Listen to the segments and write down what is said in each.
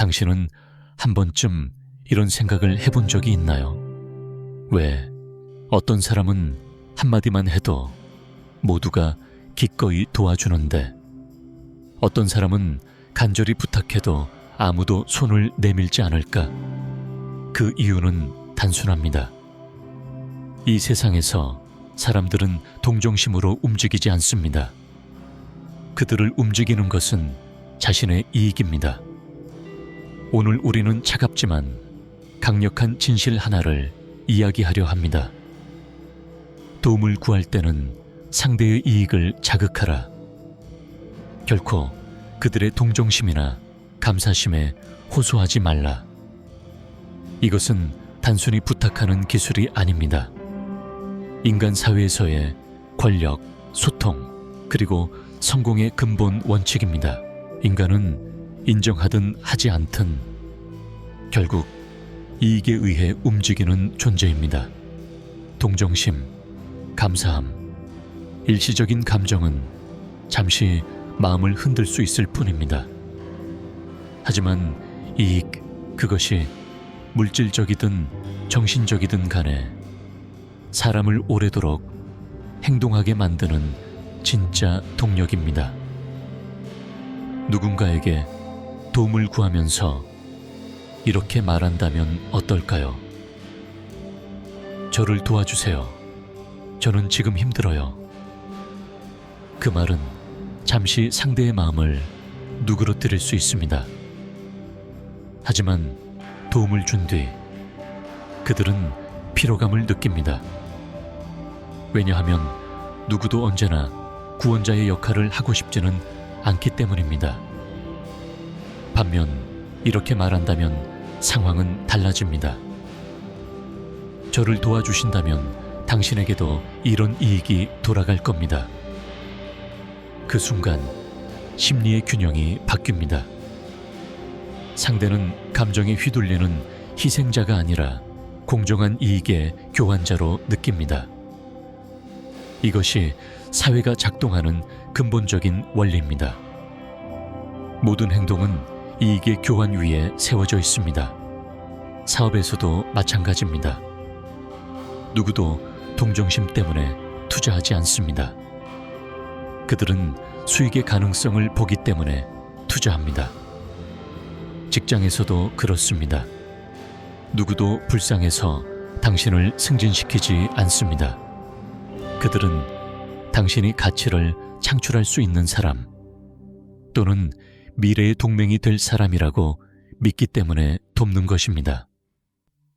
당신은 한 번쯤 이런 생각을 해본 적이 있나요? 왜 어떤 사람은 한마디만 해도 모두가 기꺼이 도와주는데 어떤 사람은 간절히 부탁해도 아무도 손을 내밀지 않을까? 그 이유는 단순합니다. 이 세상에서 사람들은 동정심으로 움직이지 않습니다. 그들을 움직이는 것은 자신의 이익입니다. 오늘 우리는 차갑지만 강력한 진실 하나를 이야기하려 합니다. 도움을 구할 때는 상대의 이익을 자극하라. 결코 그들의 동정심이나 감사심에 호소하지 말라. 이것은 단순히 부탁하는 기술이 아닙니다. 인간 사회에서의 권력, 소통, 그리고 성공의 근본 원칙입니다. 인간은 인정하든 하지 않든 결국 이익에 의해 움직이는 존재입니다. 동정심, 감사함, 일시적인 감정은 잠시 마음을 흔들 수 있을 뿐입니다. 하지만 이익, 그것이 물질적이든 정신적이든 간에 사람을 오래도록 행동하게 만드는 진짜 동력입니다. 누군가에게 도움을 구하면서 이렇게 말한다면 어떨까요? 저를 도와주세요. 저는 지금 힘들어요. 그 말은 잠시 상대의 마음을 누그러뜨릴 수 있습니다. 하지만 도움을 준 뒤 그들은 피로감을 느낍니다. 왜냐하면 누구도 언제나 구원자의 역할을 하고 싶지는 않기 때문입니다. 반면 이렇게 말한다면 상황은 달라집니다. 저를 도와주신다면 당신에게도 이런 이익이 돌아갈 겁니다. 그 순간 심리의 균형이 바뀝니다. 상대는 감정에 휘둘리는 희생자가 아니라 공정한 이익의 교환자로 느낍니다. 이것이 사회가 작동하는 근본적인 원리입니다. 모든 행동은 이익의 교환 위에 세워져 있습니다. 사업에서도 마찬가지입니다. 누구도 동정심 때문에 투자하지 않습니다. 그들은 수익의 가능성을 보기 때문에 투자합니다. 직장에서도 그렇습니다. 누구도 불쌍해서 당신을 승진시키지 않습니다. 그들은 당신이 가치를 창출할 수 있는 사람 또는 미래의 동맹이 될 사람이라고 믿기 때문에 돕는 것입니다.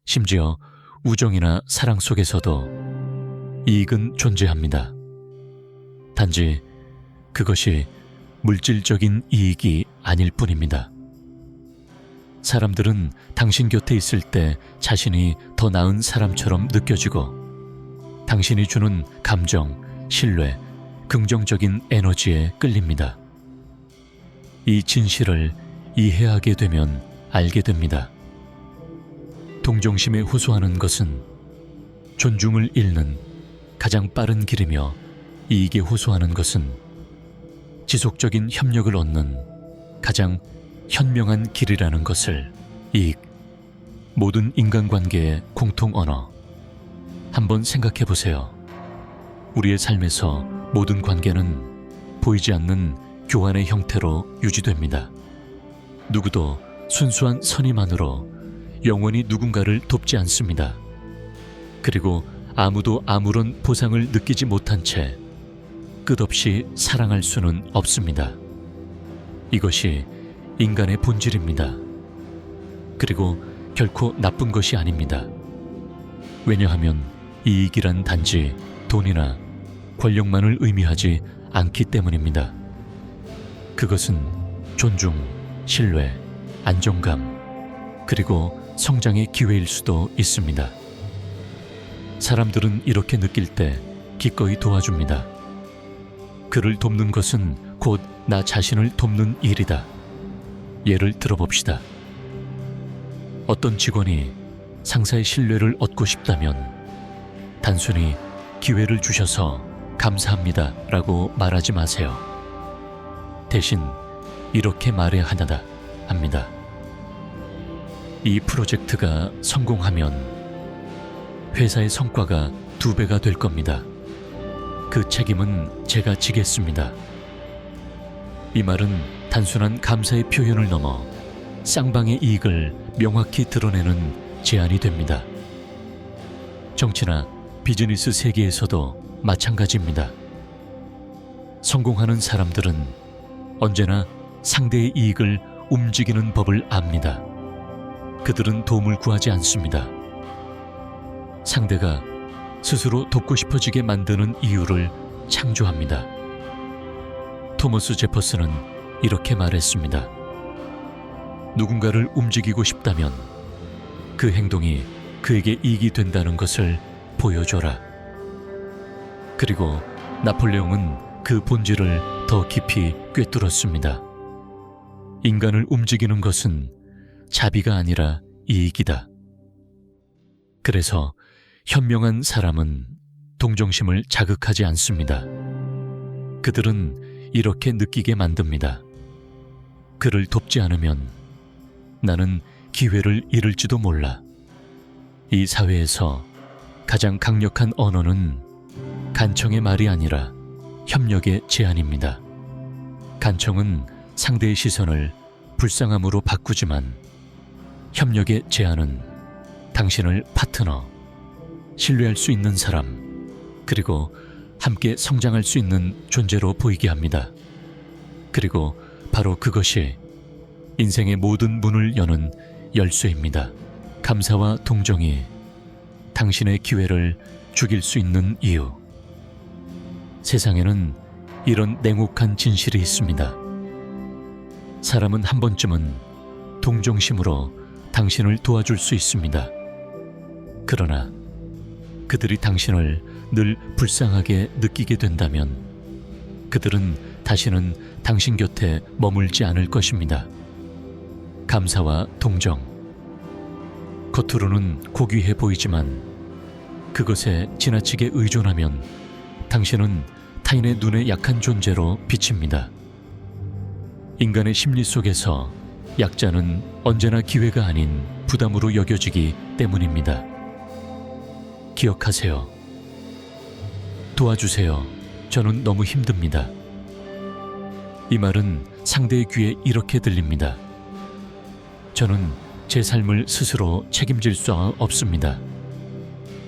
심지어 우정이나 사랑 속에서도 이익은 존재합니다. 단지 그것이 물질적인 이익이 아닐 뿐입니다. 사람들은 당신 곁에 있을 때 자신이 더 나은 사람처럼 느껴지고 당신이 주는 감정, 신뢰, 긍정적인 에너지에 끌립니다. 이 진실을 이해하게 되면 알게 됩니다. 동정심에 호소하는 것은 존중을 잃는 가장 빠른 길이며 이익에 호소하는 것은 지속적인 협력을 얻는 가장 현명한 길이라는 것을 이익, 모든 인간관계의 공통 언어. 한번 생각해 보세요. 우리의 삶에서 모든 관계는 보이지 않는 교환의 형태로 유지됩니다. 누구도 순수한 선의만으로 영원히 누군가를 돕지 않습니다. 그리고 아무도 아무런 보상을 느끼지 못한 채 끝없이 사랑할 수는 없습니다. 이것이 인간의 본질입니다. 그리고 결코 나쁜 것이 아닙니다. 왜냐하면 이익이란 단지 돈이나 권력만을 의미하지 않기 때문입니다. 그것은 존중, 신뢰, 안정감, 그리고 성장의 기회일 수도 있습니다. 사람들은 이렇게 느낄 때 기꺼이 도와줍니다. 그를 돕는 것은 곧 나 자신을 돕는 일이다. 예를 들어봅시다. 어떤 직원이 상사의 신뢰를 얻고 싶다면 단순히 기회를 주셔서 감사합니다 라고 말하지 마세요. 대신 이렇게 말해야 합니다. 이 프로젝트가 성공하면 회사의 성과가 2배가 될 겁니다. 그 책임은 제가 지겠습니다. 이 말은 단순한 감사의 표현을 넘어 쌍방의 이익을 명확히 드러내는 제안이 됩니다. 정치나 비즈니스 세계에서도 마찬가지입니다. 성공하는 사람들은 언제나 상대의 이익을 움직이는 법을 압니다. 그들은 도움을 구하지 않습니다. 상대가 스스로 돕고 싶어지게 만드는 이유를 창조합니다. 토머스 제퍼슨은 이렇게 말했습니다. 누군가를 움직이고 싶다면 그 행동이 그에게 이익이 된다는 것을 보여줘라. 그리고 나폴레옹은 그 본질을 더 깊이 꿰뚫었습니다. 인간을 움직이는 것은 자비가 아니라 이익이다. 그래서 현명한 사람은 동정심을 자극하지 않습니다. 그들은 이렇게 느끼게 만듭니다. 그를 돕지 않으면 나는 기회를 잃을지도 몰라. 이 사회에서 가장 강력한 언어는 간청의 말이 아니라 협력의 제안입니다. 간청은 상대의 시선을 불쌍함으로 바꾸지만 협력의 제안은 당신을 파트너, 신뢰할 수 있는 사람, 그리고 함께 성장할 수 있는 존재로 보이게 합니다. 그리고 바로 그것이 인생의 모든 문을 여는 열쇠입니다. 감사와 동정이 당신의 기회를 죽일 수 있는 이유. 세상에는 이런 냉혹한 진실이 있습니다. 사람은 한 번쯤은 동정심으로 당신을 도와줄 수 있습니다. 그러나 그들이 당신을 늘 불쌍하게 느끼게 된다면 그들은 다시는 당신 곁에 머물지 않을 것입니다. 감사와 동정. 겉으로는 고귀해 보이지만 그것에 지나치게 의존하면 당신은 타인의 눈에 약한 존재로 비칩니다. 인간의 심리 속에서 약자는 언제나 기회가 아닌 부담으로 여겨지기 때문입니다. 기억하세요. 도와주세요. 저는 너무 힘듭니다. 이 말은 상대의 귀에 이렇게 들립니다. 저는 제 삶을 스스로 책임질 수 없습니다.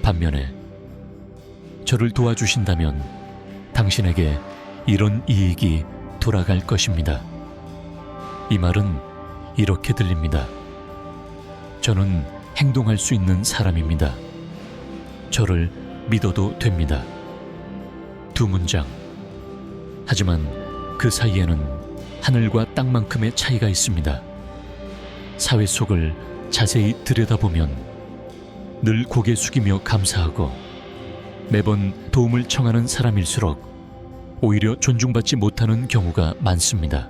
반면에 저를 도와주신다면 당신에게 이런 이익이 돌아갈 것입니다. 이 말은 이렇게 들립니다. 저는 행동할 수 있는 사람입니다. 저를 믿어도 됩니다. 2문장. 하지만 그 사이에는 하늘과 땅만큼의 차이가 있습니다. 사회 속을 자세히 들여다보면 늘 고개 숙이며 감사하고 매번 도움을 청하는 사람일수록 오히려 존중받지 못하는 경우가 많습니다.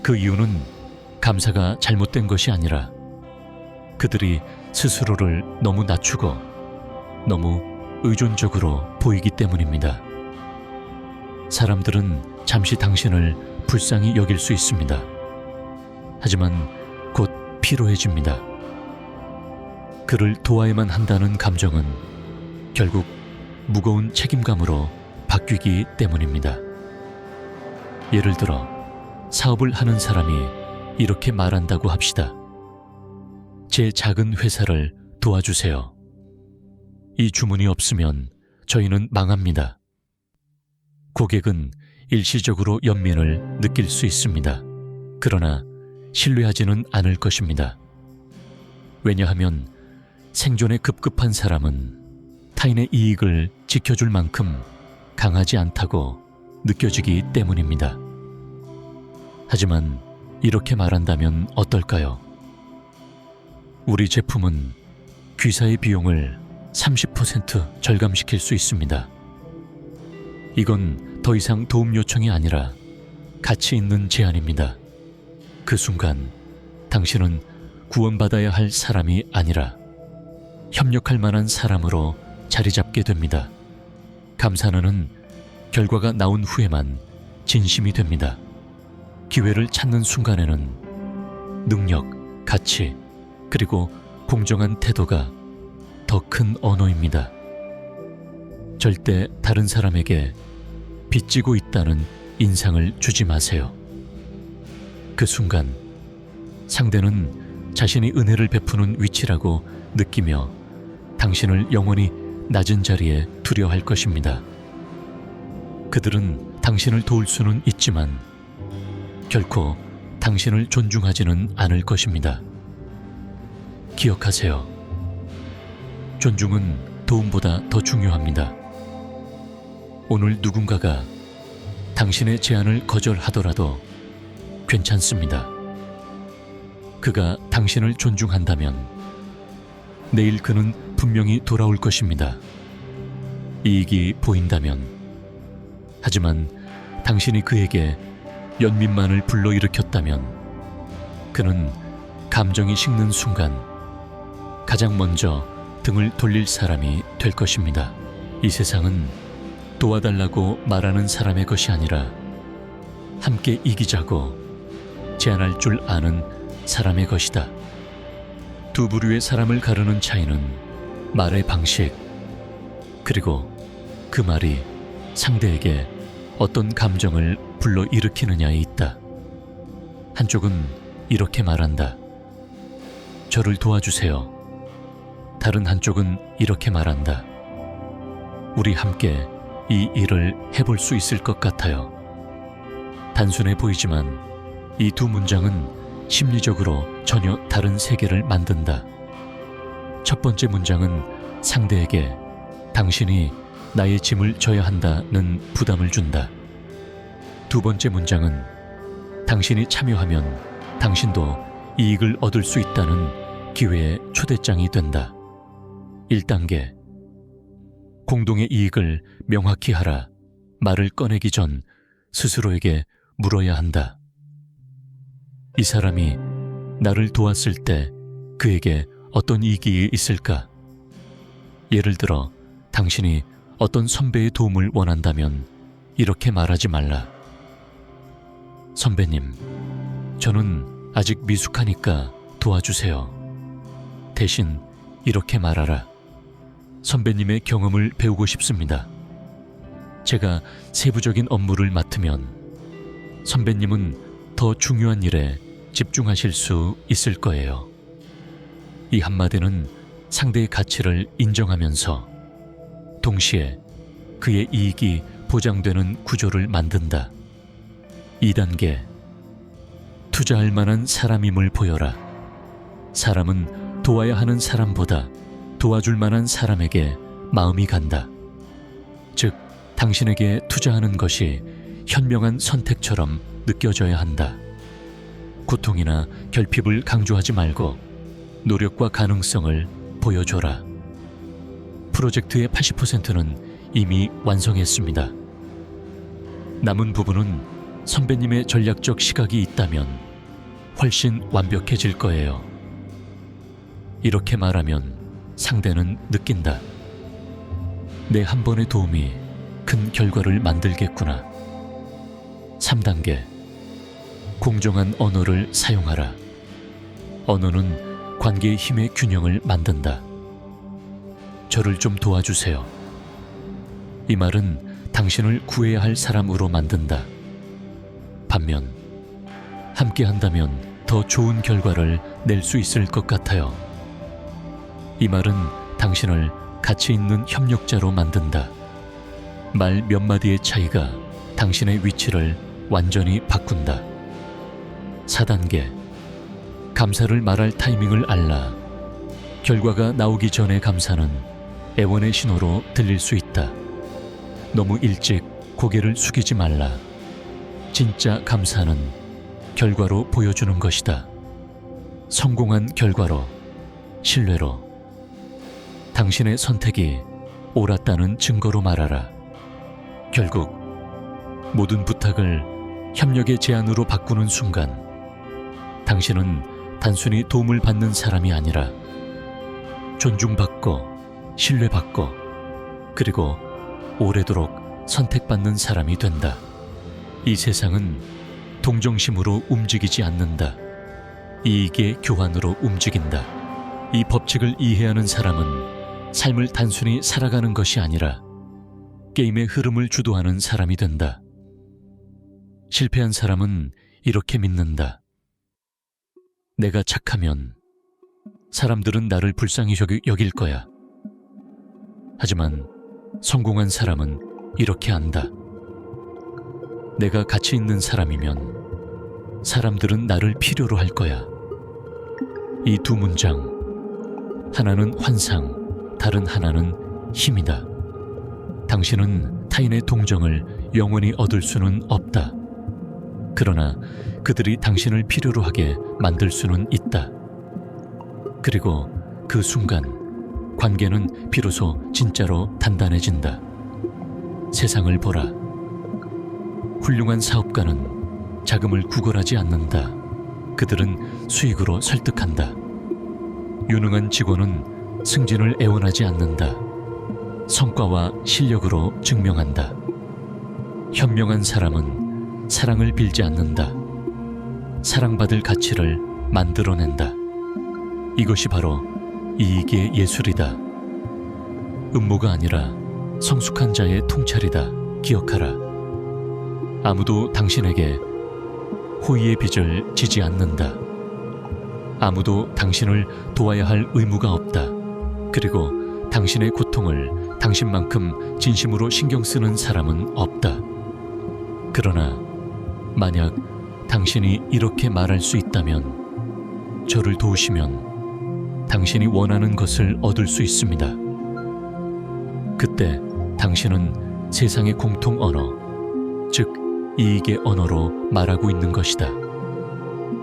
그 이유는 감사가 잘못된 것이 아니라 그들이 스스로를 너무 낮추고 너무 의존적으로 보이기 때문입니다. 사람들은 잠시 당신을 불쌍히 여길 수 있습니다. 하지만 곧 피로해집니다. 그를 도와야만 한다는 감정은 결국 무거운 책임감으로 바뀌기 때문입니다. 예를 들어 사업을 하는 사람이 이렇게 말한다고 합시다. 제 작은 회사를 도와주세요. 이 주문이 없으면 저희는 망합니다. 고객은 일시적으로 연민을 느낄 수 있습니다. 그러나 신뢰하지는 않을 것입니다. 왜냐하면 생존에 급급한 사람은 타인의 이익을 지켜줄 만큼 강하지 않다고 느껴지기 때문입니다. 하지만 이렇게 말한다면 어떨까요? 우리 제품은 귀사의 비용을 30% 절감시킬 수 있습니다. 이건 더 이상 도움 요청이 아니라 가치 있는 제안입니다. 그 순간 당신은 구원받아야 할 사람이 아니라 협력할 만한 사람으로 자리 잡게 됩니다. 감사는 결과가 나온 후에만 진심이 됩니다. 기회를 찾는 순간에는 능력, 가치, 그리고 공정한 태도가 더 큰 언어입니다. 절대 다른 사람에게 빚지고 있다는 인상을 주지 마세요. 그 순간 상대는 자신이 은혜를 베푸는 위치라고 느끼며 당신을 영원히 낮은 자리에 두려 할 것입니다. 그들은 당신을 도울 수는 있지만 결코 당신을 존중하지는 않을 것입니다. 기억하세요. 존중은 도움보다 더 중요합니다. 오늘 누군가가 당신의 제안을 거절하더라도 괜찮습니다. 그가 당신을 존중한다면 내일 그는 분명히 돌아올 것입니다. 이익이 보인다면. 하지만 당신이 그에게 연민만을 불러일으켰다면 그는 감정이 식는 순간 가장 먼저 등을 돌릴 사람이 될 것입니다. 이 세상은 도와달라고 말하는 사람의 것이 아니라 함께 이기자고 제안할 줄 아는 사람의 것이다. 두 부류의 사람을 가르는 차이는 말의 방식, 그리고 그 말이 상대에게 어떤 감정을 불러일으키느냐에 있다. 한쪽은 이렇게 말한다. 저를 도와주세요. 다른 한쪽은 이렇게 말한다. 우리 함께 이 일을 해볼 수 있을 것 같아요. 단순해 보이지만 이 두 문장은 심리적으로 전혀 다른 세계를 만든다. 첫 번째 문장은 상대에게 당신이 나의 짐을 져야 한다는 부담을 준다. 두 번째 문장은 당신이 참여하면 당신도 이익을 얻을 수 있다는 기회의 초대장이 된다. 1단계. 공동의 이익을 명확히 하라. 말을 꺼내기 전 스스로에게 물어야 한다. 이 사람이 나를 도왔을 때 그에게 어떤 이익이 있을까? 예를 들어 당신이 어떤 선배의 도움을 원한다면 이렇게 말하지 말라. 선배님, 저는 아직 미숙하니까 도와주세요. 대신 이렇게 말하라. 선배님의 경험을 배우고 싶습니다. 제가 세부적인 업무를 맡으면 선배님은 더 중요한 일에 집중하실 수 있을 거예요. 이 한마디는 상대의 가치를 인정하면서 동시에 그의 이익이 보장되는 구조를 만든다. 2단계. 투자할 만한 사람임을 보여라. 사람은 도와야 하는 사람보다 도와줄 만한 사람에게 마음이 간다. 즉, 당신에게 투자하는 것이 현명한 선택처럼 느껴져야 한다. 고통이나 결핍을 강조하지 말고 노력과 가능성을 보여줘라. 프로젝트의 80%는 이미 완성했습니다. 남은 부분은 선배님의 전략적 시각이 있다면 훨씬 완벽해질 거예요. 이렇게 말하면 상대는 느낀다. 내 한 번의 도움이 큰 결과를 만들겠구나. 3단계. 공정한 언어를 사용하라. 언어는 관계의 힘의 균형을 만든다. 저를 좀 도와주세요. 이 말은 당신을 구해야 할 사람으로 만든다. 반면 함께 한다면 더 좋은 결과를 낼 수 있을 것 같아요. 이 말은 당신을 가치 있는 협력자로 만든다. 말 몇 마디의 차이가 당신의 위치를 완전히 바꾼다. 4단계. 감사를 말할 타이밍을 알라. 결과가 나오기 전의 감사는 애원의 신호로 들릴 수 있다. 너무 일찍 고개를 숙이지 말라. 진짜 감사는 결과로 보여주는 것이다. 성공한 결과로, 신뢰로. 당신의 선택이 옳았다는 증거로 말하라. 결국 모든 부탁을 협력의 제안으로 바꾸는 순간 당신은 단순히 도움을 받는 사람이 아니라 존중받고 신뢰받고 그리고 오래도록 선택받는 사람이 된다. 이 세상은 동정심으로 움직이지 않는다. 이익의 교환으로 움직인다. 이 법칙을 이해하는 사람은 삶을 단순히 살아가는 것이 아니라 게임의 흐름을 주도하는 사람이 된다. 실패한 사람은 이렇게 믿는다. 내가 착하면 사람들은 나를 불쌍히 여길 거야. 하지만 성공한 사람은 이렇게 안다. 내가 가치 있는 사람이면 사람들은 나를 필요로 할 거야. 이 두 문장, 하나는 환상, 다른 하나는 힘이다. 당신은 타인의 동정을 영원히 얻을 수는 없다. 그러나 그들이 당신을 필요로 하게 만들 수는 있다. 그리고 그 순간 관계는 비로소 진짜로 단단해진다. 세상을 보라. 훌륭한 사업가는 자금을 구걸하지 않는다. 그들은 수익으로 설득한다. 유능한 직원은 승진을 애원하지 않는다. 성과와 실력으로 증명한다. 현명한 사람은 사랑을 빌지 않는다. 사랑받을 가치를 만들어낸다. 이것이 바로 이익의 예술이다. 음모가 아니라 성숙한 자의 통찰이다. 기억하라. 아무도 당신에게 호의의 빚을 지지 않는다. 아무도 당신을 도와야 할 의무가 없다. 그리고 당신의 고통을 당신만큼 진심으로 신경 쓰는 사람은 없다. 그러나 만약 당신이 이렇게 말할 수 있다면, 저를 도우시면 당신이 원하는 것을 얻을 수 있습니다. 그때 당신은 세상의 공통 언어, 즉 이익의 언어로 말하고 있는 것이다.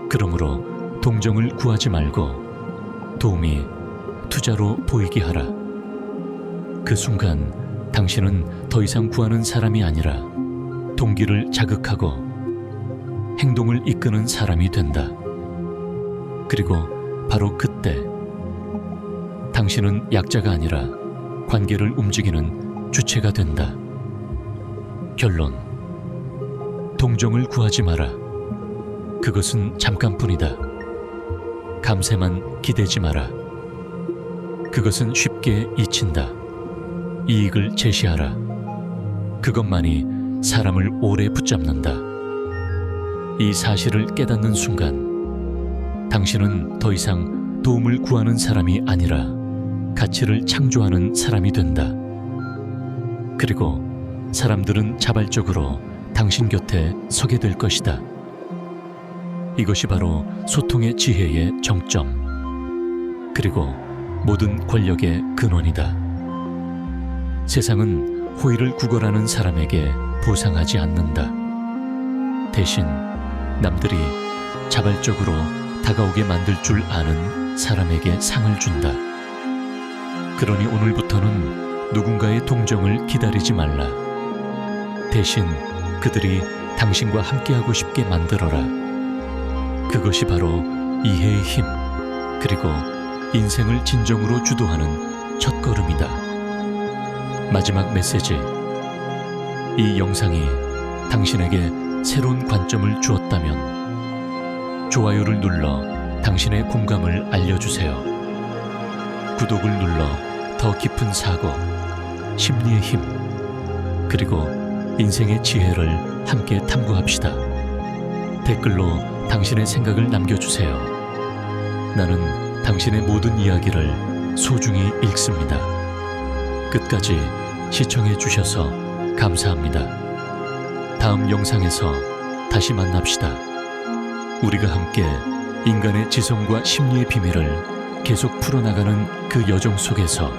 그러므로 동정을 구하지 말고 도움이 투자로 보이게 하라. 그 순간 당신은 더 이상 구하는 사람이 아니라 동기를 자극하고 행동을 이끄는 사람이 된다. 그리고 바로 그때 당신은 약자가 아니라 관계를 움직이는 주체가 된다. 결론: 동정을 구하지 마라. 그것은 잠깐뿐이다. 감세만 기대지 마라. 그것은 쉽게 잊힌다. 이익을 제시하라. 그것만이 사람을 오래 붙잡는다. 이 사실을 깨닫는 순간 당신은 더 이상 도움을 구하는 사람이 아니라 가치를 창조하는 사람이 된다. 그리고 사람들은 자발적으로 당신 곁에 서게 될 것이다. 이것이 바로 소통의 지혜의 정점, 그리고 모든 권력의 근원이다. 세상은 호의를 구걸하는 사람에게 보상하지 않는다. 대신 남들이 자발적으로 다가오게 만들 줄 아는 사람에게 상을 준다. 그러니 오늘부터는 누군가의 동정을 기다리지 말라. 대신 그들이 당신과 함께하고 싶게 만들어라. 그것이 바로 이해의 힘, 그리고 인생을 진정으로 주도하는 첫걸음이다. 마지막 메시지. 이 영상이 당신에게 새로운 관점을 주었다면 좋아요를 눌러 당신의 공감을 알려주세요. 구독을 눌러 더 깊은 사고, 심리의 힘, 그리고 인생의 지혜를 함께 탐구합시다. 댓글로 당신의 생각을 남겨주세요. 나는 당신의 모든 이야기를 소중히 읽습니다. 끝까지 시청해 주셔서 감사합니다. 다음 영상에서 다시 만납시다. 우리가 함께 인간의 지성과 심리의 비밀을 계속 풀어나가는 그 여정 속에서